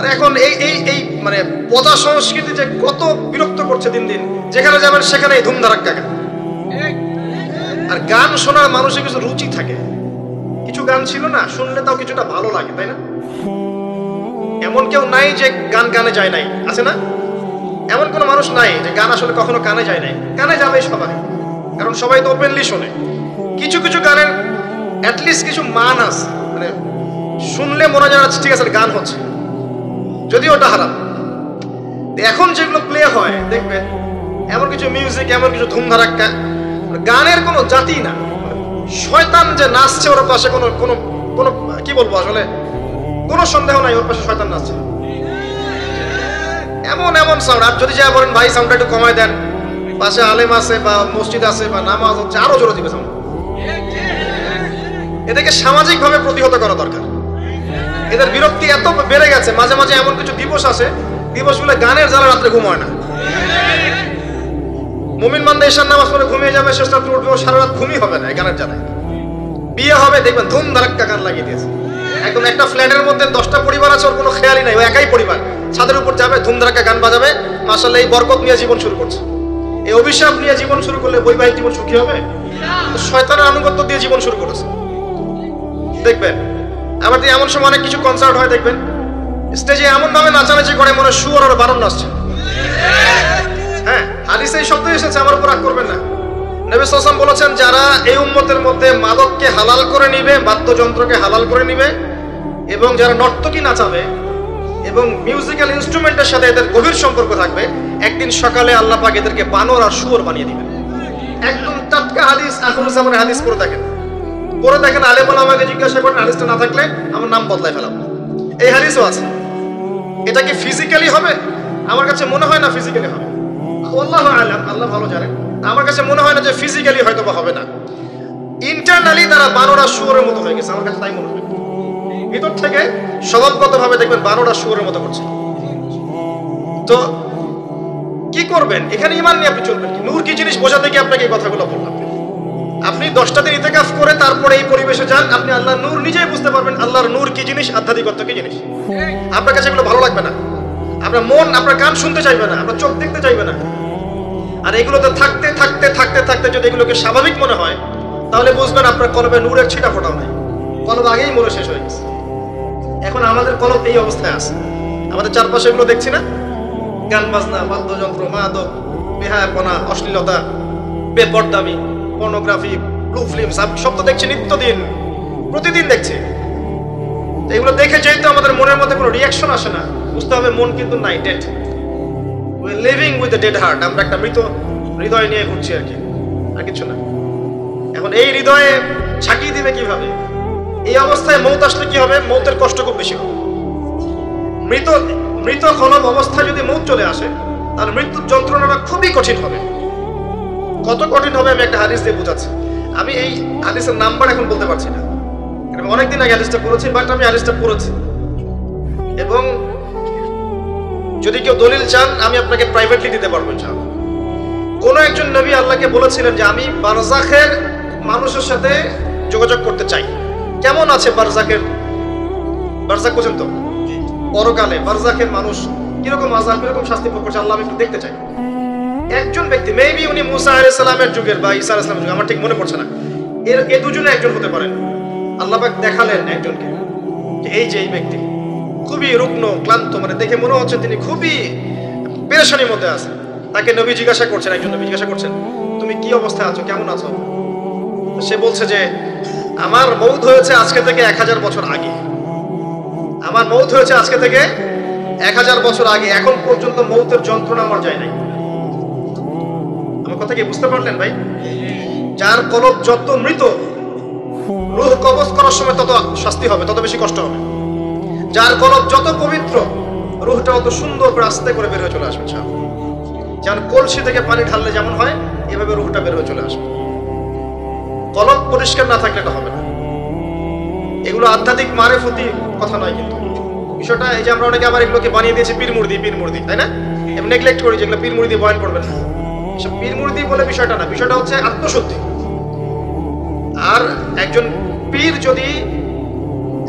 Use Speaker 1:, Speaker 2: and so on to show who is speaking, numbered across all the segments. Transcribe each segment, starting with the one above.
Speaker 1: আর এখন এই এই এই মানে পচা সংস্কৃতি যে কত বিরক্ত করছে দিন দিন, যেখানে যাবেন সেখানেই ধুমধারাক্কা গান। আর গান শোনার মানুষের কিছু রুচি থাকে, কিছু গান ছিল না শুনলে তাও কিছুটা ভালো লাগে, তাই না? এমন কেউ নাই যে গান কানে যায় নাই, আছে না? এমন কোনো মানুষ নাই যে গান আসলে কখনো কানে যায় নাই। কানে যাবে সবাই, কারণ সবাই তো ওপেনলি শোনে। কিছু কিছু গানের অ্যাটলিস্ট কিছু মান আছে, মানে শুনলে মনে হয় ঠিক আছে গান হচ্ছে, যদিও ওটা হারাম। এখন যেগুলো প্লে হয় দেখবেন, এমন কিছু মিউজিক, এমন কিছু ধুমধারাক্কা, গানের কোনো জাতি না। শয়তান যে নাচছে ওর পাশে কোনো কোনো কোনো কি বলবো আসলে কোনো সন্দেহ নাই, ওর পাশে শয়তান নাচছে। এমন এমন সাউন্ড, আর যদি যা বলেন ভাই সাউন্ডটা একটু কমায় দেন, পাশে আলেম আছে বা মসজিদ আছে বা নামাজ হচ্ছে, আরো জোরে দিবে সাউন্ড। এদেরকে সামাজিকভাবে প্রতিহত করা দরকার। এদের বিরক্তি এত বেড়ে গেছে, মাঝে মাঝে এমন কিছু দিবস আছে, দিবসগুলো গানের জ্বালা রাত্রে ঘুম হয় না। মুমিন বান্দা এশার নামাজ পড়ে ঘুমিয়ে যাবে, শেষ রাত্রে উঠবে, সারা রাত ঘুমই হবে না গানের জ্বালায়। বিয়ে হবে দেখবেন ধুম ধারাক্কা গান লাগিয়ে দিয়েছে। একদম একটা ফ্ল্যাটের মধ্যে 10টা পরিবার আছে, ওর কোনো খেয়ালই নাই, ও একাই পরিবার, ছাদের উপর যাবে ধুম ধারাক্কা গান বাজাবে, মাশাআল্লাহ এই বরকত নিয়ে জীবন শুরু করছে। এই অভিশাপ নিয়ে জীবন শুরু করলে বৈবাহিক জীবন সুখী হবে? শয়তানের আনুগত্য দিয়ে জীবন শুরু করেছে দেখবেন। আবার এমন সময় অনেক কিছু কনসার্ট হয় দেখবেন, স্টেজে এমন ভাবে নাচানাচি করে মনে শুয়োর আর বারণ নাচছে। হ্যাঁ, হাদিসে এই শব্দ এসেছে, আমার উপর রাগ করবেন না। নবী সাল্লাল্লাহু আলাইহি ওয়াসাল্লাম বলেছেন, যারা এই উম্মতের মধ্যে মাদককে হালাল করে নিবে, বাদ্যযন্ত্রকে হালাল করে নিবে, এবং যারা নর্তকী নাচাবে এবং মিউজিক্যাল ইনস্ট্রুমেন্টের সাথে এদের গভীর সম্পর্ক থাকবে, একদিন সকালে আল্লাহ পাক এদেরকে বানর আর শুয়োর বানিয়ে দিবেন। একদম টাটকা হাদিস, আখরুল জামানের হাদিস পড়ে দেখেন, পড়ে দেখেন। আলেম ওলামাকে জিজ্ঞাসা করেন, হাদিসটা না থাকলে আমার নাম বদলাই ফেলাবো। এই হাদিসও আছে। এটা কি ফিজিক্যালি হবে? আমার কাছে মনে হয় না ফিজিক্যালি হবে, আল্লাহু আ'লাম, আল্লাহ ভালো জানেন। আমার কাছে মনে হয় না যে ফিজিক্যালি হয়তো বা হবে না, ইন্টারনালি তারা বানর আর শুয়োরের মতো হয়ে গেছে, আমার কাছে তাই মনে হয়। ভিতর থেকে স্বভাবগতভাবে দেখবেন বানর আর শুয়োরের মতো করছে। তো কি করবেন? এখানে ঈমান নিয়ে আপনি চলবেন কি? নূর কি জিনিস বোঝাতে গিয়ে আপনাকে এই কথাগুলো বললাম। আপনি 10টা দিন ইতিকাফ করে তারপরে এই পরিবেশে যান, আপনি আল্লাহর নূর নিজেই বুঝতে পারবেন, আল্লাহর নূর কি জিনিস, আধ্যাত্মিকত্ব কি জিনিস। আপনার কাছে এগুলো ভালো লাগবে না, আপনার মন, আপনার কান শুনতে চাইবে না, আপনার চোখ দেখতে চাইবে না। আর এগুলোতে থাকতে থাকতে থাকতে থাকতে যদি এগুলোকে স্বাভাবিক মনে হয়, তাহলে বুঝবেন আপনার কলবে নূরের ছিটা ফোটাও নাই, কলব আগেই মরে শেষ হয়ে গেছে। এখন আমাদের কলব এই অবস্থায় আছে। আমাদের চারপাশে এগুলো দেখছি না, গান বাজনা, বাদ্যযন্ত্র, মাদক, বেহায়াপনা, অশ্লীলতা, বেপরদামি, পর্নোগ্রাফি, ব্লু ফিল্ম, সব তো দেখছি নিত্যদিন, প্রতিদিন দেখছি। এগুলো দেখে যেহেতু আমাদের মনের মধ্যে কোনো রিয়াকশন আসে না, বুঝতে হবে মন কিন্তু নাই, dead. We are living with a dead heart. আমরা একটা মৃত হৃদয় নিয়ে ঘুরছি আর কি, আর কিছু না। এখন এই হৃদয়ে ঝাঁকিয়ে দিবে কিভাবে? এই অবস্থায় মৌত আসলে কি হবে? মৌতের কষ্ট খুব বেশি হবে। মৃত খলব অবস্থায় যদি মৌত চলে আসে, তাহলে মৃত্যুর যন্ত্রণাটা খুবই কঠিন হবে। কত কঠিন হবে আমি একটা হাদিস দিয়ে বোঝাচ্ছি। আমি এই হাদিসের নাম্বার এখন বলতে পারছি না, অনেকদিন আগে হাদিসটা পড়েছি, বাট আমি হাদিসটা পড়েছি। এবং যদি কেউ দলিল চান আমি আপনাকে প্রাইভেটলি দিতে পারবো ইনশাআল্লাহ। কোন একজন নবী আল্লাহকে বলেছিলেন যে আমি বারজাখের মানুষের সাথে যোগাযোগ করতে চাই। কেমন আছে বারজাখের? বারজাখ পর্যন্ত পরকালে বারজাখের মানুষ কিরকম আযাব, কিরকম শাস্তি ভোগ করছে, আল্লাহ আমি একটু দেখতে চাই। একজন ব্যক্তি, মেবি উনি মুসা আলাইহিস সালামের যুগের বা ঈসা আলাইহিস সালামের যুগের, আমার ঠিক মনে পড়ছে না, এর দুজনে একজন হতে পারেন। আল্লাহ পাক দেখালেন একজনকে যে এই যে এই ব্যক্তি খুবই রুগ্ন, ক্লান্ত, মানে দেখে মনে হচ্ছে তিনি খুবই পেরেশানির মধ্যে আছেন। তাকে নবী জিজ্ঞাসা করছেন, একজন নবী জিজ্ঞাসা করছেন, তুমি কি অবস্থায় আছো, কেমন আছো? সে বলছে যে আমার মৌত হয়েছে আজকে থেকে 1000 বছর আগে। আমার মৌত হয়েছে আজকে থেকে 1000 বছর আগে, এখন পর্যন্ত মৌতের যন্ত্রণা আমার যায় নাই। আমার কথা কি বুঝতে পারলেন ভাই? যার কলব যত মৃত, রূহ কবজ করার সময় তত শাস্তি হবে, তত বেশি কষ্ট হবে। যার কলব যত পবিত্র, রূহটা অত সুন্দর করে আস্তে করে বের হয়ে চলে আসবে। যেমন কলসি থেকে পানি ঢাললে যেমন হয়, এভাবে রূহটা বের হয়ে চলে আসবে। কলব পরিষ্কার না থাকলে এটা হবে না। এগুলো আধ্যাত্মিক মারেফতি কথা নয় কিন্তু বিষয়টা। এই যে আমরা অনেকে আবার এগুলোকে বানিয়ে দিয়েছি পীর মুর্দি, তাই না? এমনি নেগলেক্ট করি যেগুলো পীর মুর্দি বয়ান করবেন না, এসব পীর মুর্দি বলে বিষয়টা না। বিষয়টা হচ্ছে আত্মশুদ্ধি। আর একজন পীর যদি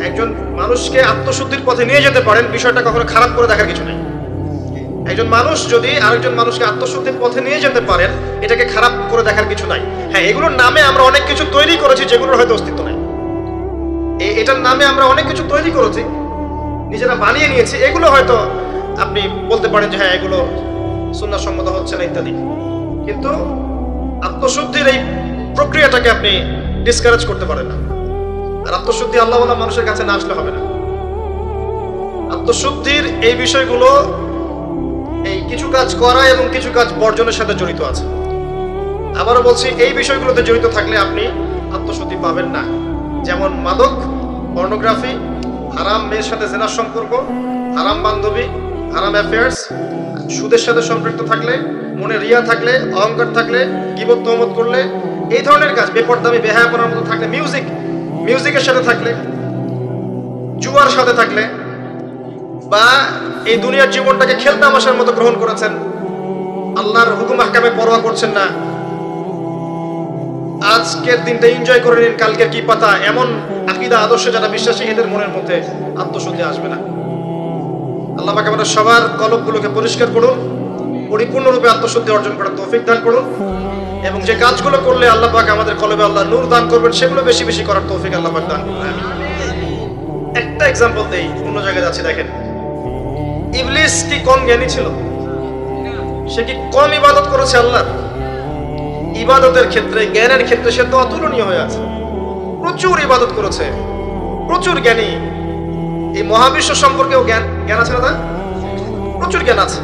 Speaker 1: একজন মানুষকে আত্মশুদ্ধির পথে নিয়ে যেতে পারেন, বিষয়টা কখনো খারাপ করে দেখার কিছু নেই। একজন মানুষ যদি আরেকজন মানুষকে আত্মশুদ্ধির পথে নিয়ে যেতে পারেন, এটাকে খারাপ করে দেখার কিছু নাই। হ্যাঁ, এগুলোর নামে আমরা অনেক কিছু তৈরি করেছি যেগুলোর হয়তো অস্তিত্ব নাই। এটার নামে আমরা অনেক কিছু তৈরি করেছি, নিজেরা বানিয়ে নিয়েছি, এগুলো হয়তো আপনি বলতে পারেন যে হ্যাঁ এগুলো সুন্নাহ সম্মত হচ্ছে না ইত্যাদি, কিন্তু আত্মশুদ্ধির এই প্রক্রিয়াটাকে আপনি ডিসকারেজ করতে পারেন না। আর আত্মশুদ্ধি আল্লাহওয়ালা মানুষের কাছে না আসলে হবে না। আত্মশুদ্ধির এই বিষয়গুলো এই কিছু কাজ করা এবং কিছু কাজ বর্জনের সাথে জড়িত আছে। আবারও বলছি, এই বিষয়গুলোতে জড়িত থাকলে আপনি আত্মশুদ্ধি পাবেন না। যেমন মাদক, পর্নোগ্রাফি, হারাম মেয়ের সাথে জেনার সম্পর্ক, হারাম বান্ধবী, হারাম অ্যাফেয়ার্স, সুদের সাথে সম্পৃক্ত থাকলে, মনে রিয়া থাকলে, অহংকার থাকলে, গীবত তহমত করলে, এই ধরনের কাজ, বেপরদামি বেহায়াপনার মতো থাকলে, মিউজিকের সাথে থাকলে, জুয়ার সাথে থাকলে, বা এই দুনিয়ার জীবনটাকে খেলতামাশার মতো গ্রহণ করেছেন, আল্লাহর হুকুম আহকামে পরোয়া করছেন না, আজকের দিনটা এনজয় করে নিন, কালকের কি পাতা, এমন আকীদা আদর্শে যারা বিশ্বাসী, এদের মনের মধ্যে আত্মশুদ্ধি আসবে না। আল্লাহ পাক আমাদের সবার কলবগুলোকে পরিষ্কার করুন, পরিপূর্ণরূপে আত্মশুদ্ধি অর্জন করার তৌফিক দান করুন, এবং যে কাজগুলো করলে আল্লাহ পাক আমাদের কলবে আল্লাহ নূর দান করবেন, সেগুলো বেশি বেশি করার তৌফিক আল্লাহ পাক দান করুন। একটা এক্সাম্পল দেই, অন্য জায়গায় যাচ্ছি। দেখেন, ইবলিস কি কম জ্ঞানী ছিল? সে কি কম ইবাদত করেছে আল্লাহর? ইবাদতের ক্ষেত্রে, জ্ঞানের ক্ষেত্রে সে তো অতুলনীয় হয়ে আছে। প্রচুর ইবাদত করেছে, প্রচুর জ্ঞানী। এই মহাবিশ্ব সম্পর্কেও জ্ঞান আছে না? প্রচুর জ্ঞান আছে।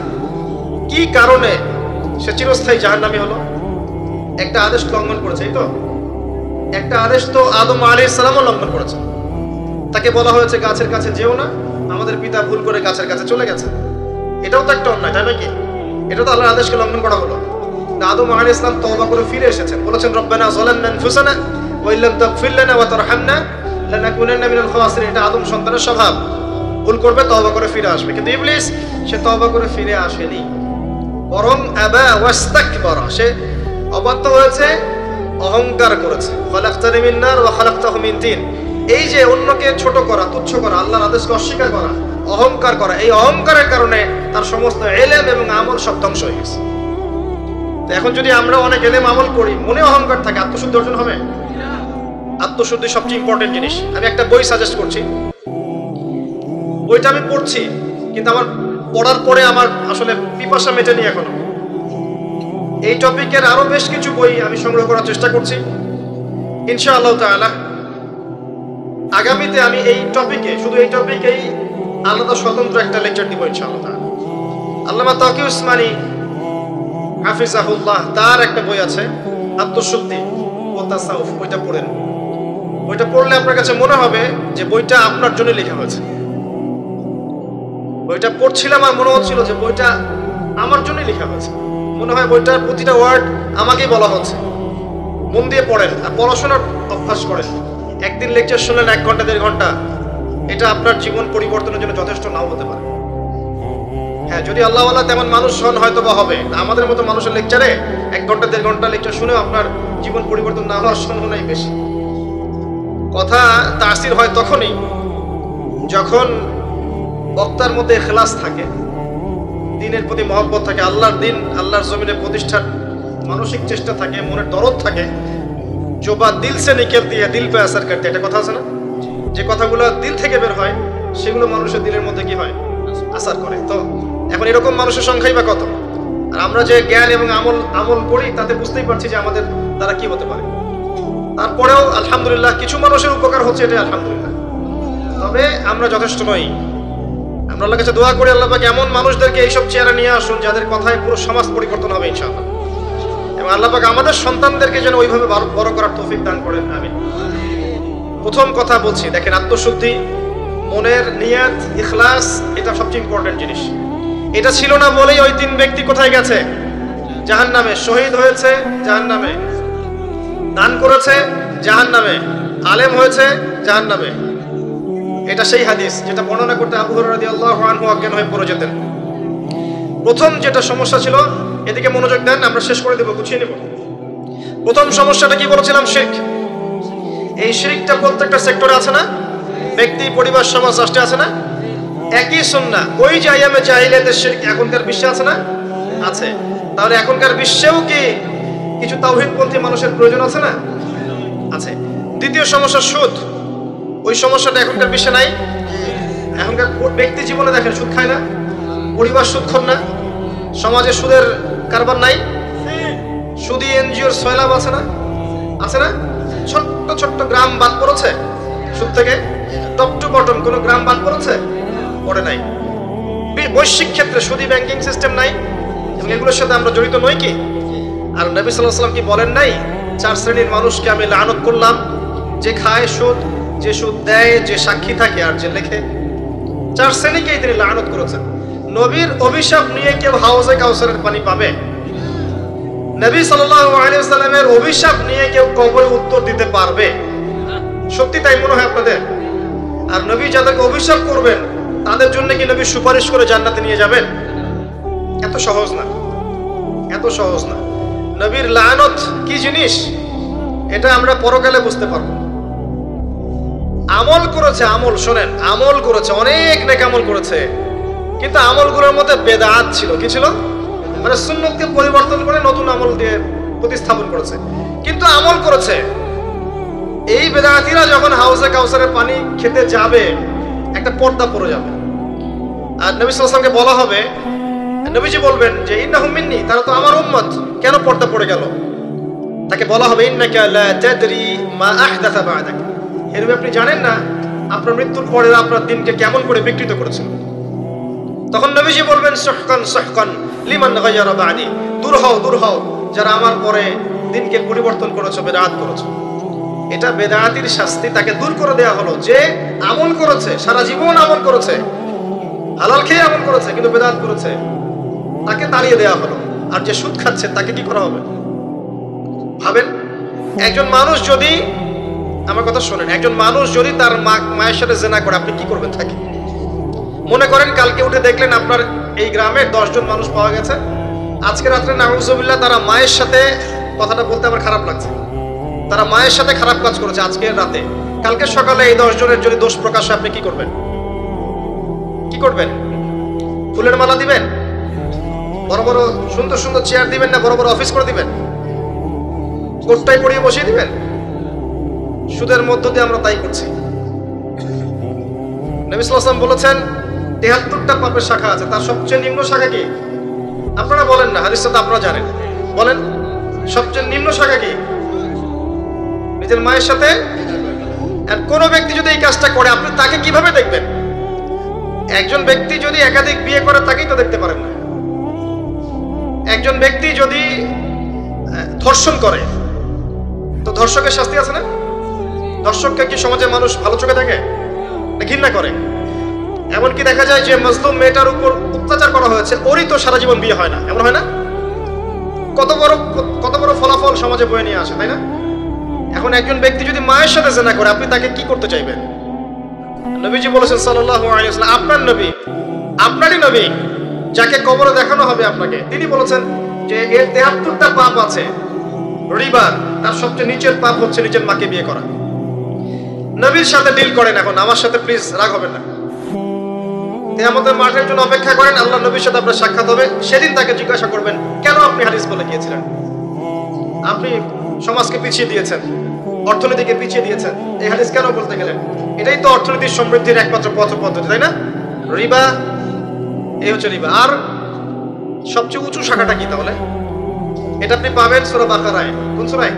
Speaker 1: কি কারণে সে চিরস্থায়ী জাহান্নামী হলো? একটা আদেশ লঙ্ঘন করেছে। এই তো একটা আদেশ তো আদম আলাইহিস সালামও লঙ্ঘন করেছে। তাকে বলা হয়েছে গাছের কাছে যেও না, আমাদের পিতা ভুল করে গাছের কাছে চলে গেছে। এটাও তো একটা অন্যায়, তাই নাকি? এটা তো আল্লাহর আদেশকে লঙ্ঘন করা হলো। আদম আলাইহিস সালাম তওবা করে ফিরে এসেছেন, বলেছেন রব্বানা যালামনা আনফুসানা ওয়া ইল্লাম তাগফির লানা ওয়া তারহামনা লানাকুনান্না মিনাল খাসিরিন। এটা আদম সন্তানের স্বভাব, ভুল করবে তওবা করে ফিরে আসবে। কিন্তু ইবলিস সে তওবা করে ফিরে আসেনি, বরং আবা ওয়াস্তাকবারা, সে অবাধ্য হয়েছে, অহংকার করেছে। খালাকতানি মিন নার ওয়া খালাকতাহু মিন তিন। এই যে অন্যকে ছোট করা, তুচ্ছ করা, আল্লাহর আদেশকে অস্বীকার করা, অহংকার করা, এই অহংকারের কারণে তার সমস্ত ইলম এবং আমল সব ধ্বংস হয়ে গেছে। তো এখন যদি আমরা অনেক ইলম আমল করি, মনে অহংকার থাকে, আত্মশুদ্ধি অর্জন হবে? আত্মশুদ্ধি সবচেয়ে ইম্পর্টেন্ট জিনিস। আমি একটা বই সাজেস্ট করছি, বইটা আমি পড়ছি, কিন্তু আমার পড়ার পরে আমার আসলে পিপাসা মেটেনি এখনো। এই টপিকের আরো বেশ কিছু বই আমি সংগ্রহ করার চেষ্টা করছি, ইনশাআল্লাহ তাআলা। আগামীতে আমি এই টপিকে, শুধু এই টপিকেই আলাদা স্বতন্ত্র একটা লেকচার দিব ইনশাআল্লাহ তাআলা। আল্লামা তাকি উসমানী হাফিজাহুল্লাহ, তার একটা বই আছে আত্মশুদ্ধি ও তাসাউফ, বইটা পড়েন। বইটা পড়লে আপনার কাছে মনে হবে যে বইটা আপনার জন্য লেখা হয়েছে। বইটা পড়ছিলাম আর মনে হচ্ছিল যে বইটা আমার জন্যই লেখা হয়েছে। মনে হয় বইটার প্রতিটা ওয়ার্ড আমাকেই বলা হচ্ছে। মন দিয়ে পড়েন আর পড়াশোনার অভ্যাস করেন। একদিন লেকচার শুনলেন 1 ঘন্টা 1.5 ঘন্টা, এটা আপনার জীবন পরিবর্তনের জন্য যথেষ্ট নাও হতে পারে। হ্যাঁ, যদি আল্লাহওয়ালা তেমন মানুষ হন হয়তো বা হবে। আমাদের মতো মানুষের লেকচারে 1 ঘন্টা 1.5 ঘন্টা লেকচার শুনেও আপনার জীবন পরিবর্তন না হওয়ার সম্ভাবনাই বেশি। কথা তাসির হয় তখনই যখন বক্তার মধ্যে ইখলাস থাকে, দ্বীনের প্রতি মহব্বত থাকে, আল্লাহর দ্বীন, আল্লাহর জমিনে প্রতিষ্ঠার মানসিক চেষ্টা থাকে, মনের দরদ থাকে। जो बात दिल से निकलती है दिल पे असर करती है, এটা কথা আছে না? যে কথাগুলো দিল থেকে বের হয় সেগুলো মানুষের দিলের মধ্যে কি হয়? আসার করে। তো এখন এরকম মানুষের সংখ্যাই বা কত? আর আমরা যে জ্ঞান এবং আমল করি তাতে বুঝতেই পারছি যে আমাদের দ্বারা কি হতে পারে। তারপরেও আলহামদুলিল্লাহ কিছু মানুষের উপকার হচ্ছে, এটা আলহামদুলিল্লাহ। তবে আমরা যথেষ্ট নই। আমরা আল্লাহর কাছে দোয়া করি আল্লাহ পাক এমন মানুষদেরকে এইসব চেহারা নিয়ে আসুন যাদের কথায় পুরো সমাজ পরিবর্তন হবে ইনশাআল্লাহ। এবং আল্লাহ পাক আমাদের সন্তানদেরকে যেন ওইভাবে বড় করার তৌফিক দান করেন, আমিন। প্রথম কথা বলছি, দেখেন আত্মশুদ্ধি, মনের নিয়ত, ইখলাস, এটা সবচেয়ে ইম্পর্টেন্ট জিনিস। এটা ছিল না বলেই ওই 3 ব্যক্তি কোথায় গেছে? জাহান্নামে। শহীদ হয়েছে জাহান্নামে, দান করেছে জাহান্নামে, আলেম হয়েছে জাহান্নামে। এটা সেই হাদিস যেটা বর্ণনা করতে আবু হুরায়রা রাদিয়াল্লাহু আনহু অজ্ঞান হয়ে পড়ে যেতেন। প্রথম যেটা সমস্যা ছিল, এদিকে মনোযোগ দেন, আমরা শেষ করে দেব, গুছিয়ে নেব। প্রথম সমস্যাটা কি বলেছিলাম? শিরক। এই শিরকটা প্রত্যেকটা সেক্টরে আছে না? ব্যক্তি, পরিবার, সমাজ, রাষ্ট্রে আছে না? একই সুন্নাহ। ওই যে আইয়ামে জাহিলিয়াতের শিরক এখনকার বিশ্বে আছে না? আছে। তাহলে এখনকার বিশ্বেও কি কিছু তাওহীদপন্থী মানুষের প্রয়োজন আছে না? আছে। দ্বিতীয় সমস্যা সুদ। ওই সমস্যাটা এখনকার বিশ্বে নাই? এখনকার ব্যক্তি জীবনে দেখেন সুদ খায় না, পরিবার সুদখোর না, সমাজে সুদের কারবার নাই, সুদী এনজিওর সয়লাভ আছে না? আছে না? ছোট্ট ছোট্ট গ্রাম বাদ পড়েছে সুদ থেকে, টপ টু বটম কোনো গ্রাম বাদ পড়েছে? পড়ে নাই। বৈশ্বিক ক্ষেত্রে সুদী ব্যাংকিং সিস্টেম নাই, এবং এগুলোর সাথে আমরা জড়িত নই কি? আর নবী সাল্লাল্লাহু আলাইহি ওয়াসাল্লাম কি বলেন নাই, 4 শ্রেণীর মানুষকে আমি লানত করলাম, যে খায় সুদ, যে সুদ দেয়, যে সাক্ষী থাকে, আর যে লেখে। 4 শ্রেণীকেই তিনি লানত করেছেন। নবীর অভিশাপ নিয়ে কেউ হাউজে কাউসারের পানি পাবে? নবী সাল্লাল্লাহু আলাইহি ওয়াসাল্লামের অভিশাপ নিয়ে কেউ কবরে উত্তর দিতে পারবে? সত্যি তাই মনে হয় আপনাদের? আর নবী যাদেরকে অভিশাপ করবেন তাদের জন্য কি নবী সুপারিশ করে জান্নাতে নিয়ে যাবেন? এত সহজ না, এত সহজ না। নবীর লানত কি জিনিস এটা আমরা পরকালে বুঝতে পারবো। আমল করেছে, আমল শোনেন, আমল করেছে, অনেক নেক আমল করেছে, কিন্তু আমলগুলোর মধ্যে বেদাত ছিল। কি ছিল? মানে সুন্নতকে পরিবর্তন করে নতুন আমল দিয়ে প্রতিস্থাপন করেছে, কিন্তু আমল করেছে। এই বেদাতিরা যখন হাউজে কাউসারের পানি খেতে যাবে, একটা পর্দা পড়ে যাবে, আর নবী সাল্লাল্লাহু আলাইহি ওয়াসাল্লামকে বলা হবে, নবীজি বলবেন যে ইন্নাহুম মিন্নি, তারা তো আমার উম্মত, কেন পর্দা পড়ে গেল? তাকে বলা হবে ইন্নাকা লা তাদরি মা আহদাসা বা'দাক, এরূপে আপনি জানেন না আপনার মৃত্যুর পরে আপনার দিনকে কেমন করে বিকৃত করেছেন। তখন নবীজি বলবেন সুহকান সুহকান লিমান গায়্যারা বা'দি, দূর হও, দূর হও যারা আমার পরে দিনকে পরিবর্তন করেছো, বেদাত করেছো। এটা বেদাতির শাস্তি, তাকে দূর করে দেয়া হলো। যে আমল করেছে, সারা জীবন আমল করেছে, হালাল খেয়ে আমল করেছে, কিন্তু বেদাত করেছে, তাকে তাড়িয়ে দেয়া হলো। আর যে সুদ খাচ্ছে তাকে কি করা হবে? ভাবেন, একজন মানুষ যদি, আমার কথা শোনেন, একজন মানুষ যদি তার মায়ের সাথে জেনা করে, আপনি কি করবেন তাকে? মনে করেন কালকে উঠে দেখলেন আপনার এই গ্রামে 10 জন মানুষ পাওয়া গেছে, আজকে রাত্রে নাউজুবিল্লাহ তারা মায়ের সাথে, কথাটা বলতে আমার খারাপ লাগছে, তারা মায়ের সাথে খারাপ কাজ করেছে আজকে রাতে, কালকে সকালে এই 10 জনের যদি দোষ প্রকাশ হয়, আপনি কি করবেন? কি করবেন? ফুলের মালা দিবেন? বড় বড় সুন্দর সুন্দর চেয়ার দিবেন, না বড় বড় অফিস করে দিবেন? কোটটাই পরিয়ে বসিয়ে দিবেন? সুদের মধ্য দিয়ে আমরা তাই করছি। নবী সাল্লাল্লাহু আলাইহি ওয়াসাল্লাম বলেছেন 73টা পাপের শাখা আছে, তার সবচেয়ে নিম্ন শাখা কি? আপনারা বলেন না, হাদিসটা তো আপনারা জানেন, বলেন সবচেয়ে নিম্ন শাখা কি? নিজের মায়ের সাথে। আর কোন ব্যক্তি যদি এই কাজটা করে, আপনি তাকে কিভাবে দেখবেন? একজন ব্যক্তি যদি একাধিক বিয়ে করে, তাকেই তো দেখতে পারেন না। একজন ব্যক্তি যদি ধর্ষণ করে, তো ধর্ষকের শাস্তি আছে না? ধর্ষককে কি সমাজের মানুষ ভালো চোখে দেখে, ঘৃণা করে? এমনকি দেখা যায় যে মজলুম মেয়েটার উপর অত্যাচার করা হয়েছে, ওরই তো সারা জীবন বিয়ে হয় না, এমন হয় না? কত বড় ফলাফল সমাজে বয়ে নিয়ে আসে, তাই না? এখন একজন ব্যক্তি যদি মায়ের সাথে জেনা করে, আপনি তাকে কি করতে চাইবেন? নবীজি বলেছেন সাল্লাল্লাহু আলাইহি ওয়াসাল্লাম, আপনার নবী, আপনারই নবী, যাকে কবরে দেখানো হবে আপনাকে, তিনি বলেছেন যে এর 73টা পাপ আছে। রিবা, তার সবচেয়ে নিচের পাপ হচ্ছে নিজের মাকে বিয়ে করা। নবীর সাথে ডিল করেন, এখন আমার সাথে প্লিজ রাগ হবেন না। কিয়ামতের মাঠের জন্য অপেক্ষা করেন, আল্লাহ নবীর সাথে আপনার সাক্ষাৎ হবে, সেদিন তাকে জিজ্ঞাসা করবেন কেন আপনি হাদিস বলে গিয়েছিলেন? আপনি সমাজকে পিছিয়ে দিয়েছেন, অর্থনীতিকে পিছিয়ে দিয়েছেন, এই হাদিস কেন বলতে গেলেন? এটাই তো অর্থনীতির সমৃদ্ধির একমাত্র পথ পদ্ধতি, তাই না? রিবা, এই হচ্ছে রিবা। আর সবচেয়ে উঁচু শাখাটা কি তাহলে? এটা আপনি পাবেন সূরা বাকারায়। কোন সূরায়?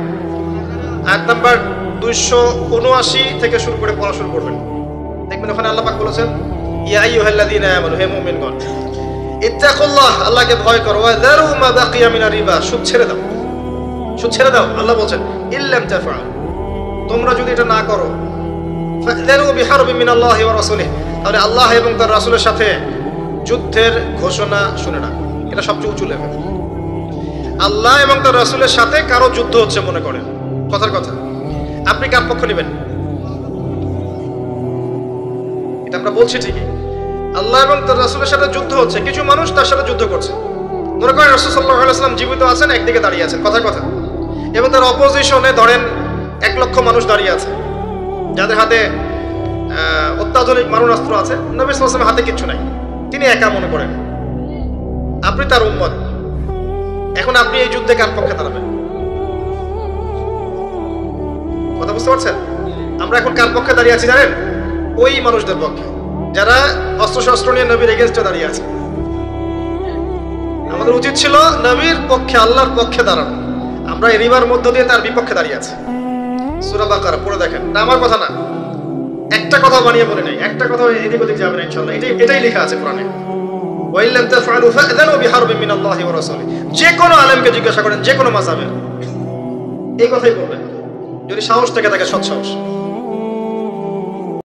Speaker 1: আয়াত নাম্বার 279 থেকে শুরু করে পড়া শুরু করবেন, দেখবেন ওখানে আল্লাহ পাক বলেছেন ইয়া আইয়ুহাল্লাযীনা আমানু, হে মুমিনগণ, ইত্তাকুল্লাহ, আল্লাহকে ভয় করো, ওয়া যারু মা বাকিয়া মিনার রিবা, সুদ ছেড়ে দাও, সুদ ছেড়ে দাও। আল্লাহ বলেন ইল্লাম তাফআল, তোমরা যদি এটা না করো, ফাযারু বিহারবিন মিনাল্লাহি ওয়া রাসূলিহি, তাহলে আল্লাহ এবং তার রাসূলের সাথে যুদ্ধের ঘোষণা শুনে না। এটা সবচেয়ে উঁচু লেভেল। আল্লাহ এবং তার রাসূলের সাথে কারো যুদ্ধ হচ্ছে মনে করেন, কথার কথা, আপনি কার পক্ষ নেবেন? এটা আমরা বলছি ঠিকই, আল্লাহ এবং তার রাসূলের সাথে যুদ্ধ হচ্ছে, কিছু মানুষ তার সাথে যুদ্ধ করছে। মনে করেন রাসূল সাল্লাল্লাহু আলাইহি ওয়াসাল্লাম জীবিত আছেন, একদিকে দাঁড়িয়ে আছেন, কথার কথা, এবং তার অপোজিশনে ধরেন 1 লক্ষ মানুষ দাঁড়িয়ে আছে, যাদের হাতে অত্যাধুনিক মারণাস্ত্র আছে, নবী সাল্লাল্লাহু আলাইহি ওয়াসাল্লামের হাতে কিচ্ছু নাই, তিনি একা মনে করেন, আপনি তার উম্মত। এখন আপনি এই যুদ্ধে কার পক্ষে দাঁড়াবেন? কথা বুঝতে পারছেন? আমরা এখন কার পক্ষে দাঁড়িয়ে আছি জানেন? ওই মানুষদের পক্ষে যারা অস্ত্রশস্ত্র নিয়ে নবীর এগেইনস্টে দাঁড়িয়ে আছে। আমাদের উচিত ছিল নবীর পক্ষে, আল্লাহর পক্ষে দাঁড়ানো। আমরা এই রিবার মধ্য দিয়ে তার বিপক্ষে দাঁড়িয়ে আছি। সূরা বাকারা পড়ে দেখেন, না আমার কথা না, একটা কথা বানিয়ে বলে নাই, একটা কথা এদিক ওদিক যাবে না ইনশাআল্লাহ। এটাই লেখা আছে কোরআনে, ওয়া ইল্লাম তাফআলু ফা'যানু বিহারবিন মিনাল্লাহি ওয়া রাসূলিহি। যে কোনো আলেমকে জিজ্ঞাসা করেন, যে কোনো মাযহাবের, এই কথাই বলবেন যদি সাহস থেকে থাকে, সৎ সাহস।